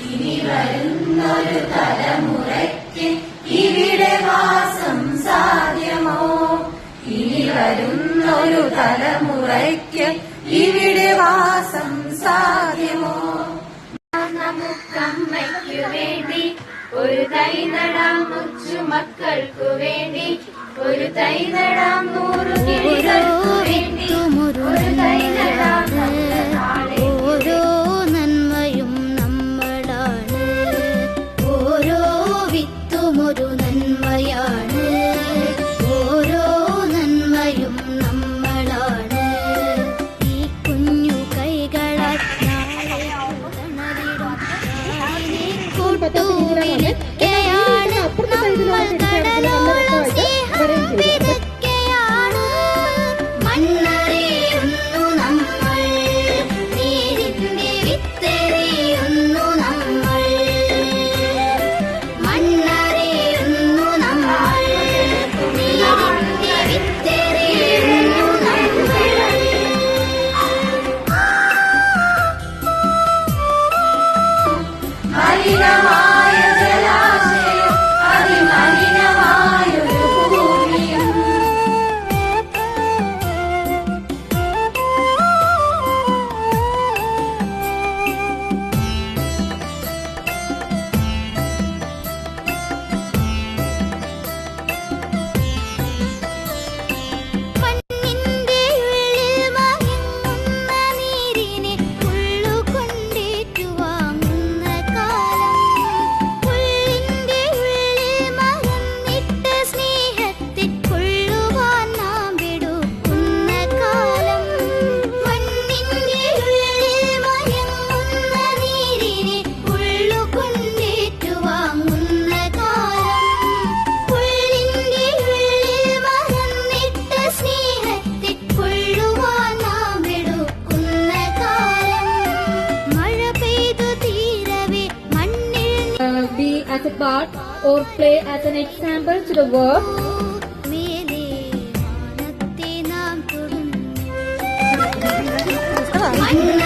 ഇനി വരുന്നൊരു തലമുറയ്ക്ക് ഇവിടെ വാസം സാധ്യമോ? ഇനി വരുന്നൊരു തലമുറയ്ക്ക് ഇവിടെ വാസം സാധ്യമോ? നമുക്കമ്മയ്ക്കു വേണ്ടി ഒരു തൈ നടാം, കൊച്ചുമക്കൾക്കു വേണ്ടി ഒരു തൈ നടാം, 100 കിളികൾക്കു വേണ്ടി ഒരു തൈ നടാം. ഓരോ നന്മയും നമ്മളാണ്, ഓരോ വിത്തും ഒരു നന്മയാണ്, ഓരോ നന്മയും നമ്മളാണ്. ഈ കുഞ്ഞു കൈകളാൽ കൂട്ടുവിലൊക്കെയാണ് നമ്മൾ, കടലോളം സ്നേഹം വിതയ്ക്കയാണ്. മണ്ണറിയുന്നു നമ്മൾ, നീരിന്റെ വിത്തെറിയുന്നു നമ്മൾ. മണ്ണറിയുന്നു നമ്മൾ, നീരിന്റെ വിത്തെറിയുന്നു നമ്മൾ. മലിനമായ ജലാശയം, അതിമലിനമായൊരു ഭൂമിയും. മണ്ണിന്റെ ഉള്ളിൽ മയങ്ങുന്ന നീരിനെ ഉള്ളുകൊണ്ടേറ്റു വാങ്ങുന്ന കാലം. ഉള്ളിന്റെ ഉള്ളിൽ മറന്നിട്ട സ്നേഹത്തെ കൊള്ളുവാൻ നാം എടുക്കുന്ന കാലം. മണ്ണിന്റെ ഉള്ളിൽ മയങ്ങുന്ന നീരിനെ ഉള്ളുകൊണ്ടേറ്റു വാങ്ങുന്ന കാലം. ഉള്ളിന്റെ ഉള്ളിൽ മറന്നിട്ട സ്നേഹത്തെ കൊള്ളുവാൻ നാം എടുക്കുന്ന കാലം. മഴ പെയ്തു തീരവേ മണ്ണിൽ Be as a part or play as an example to the world. മേലെ വാനത്തെ നാം തൊടുന്നു. മണ്ണ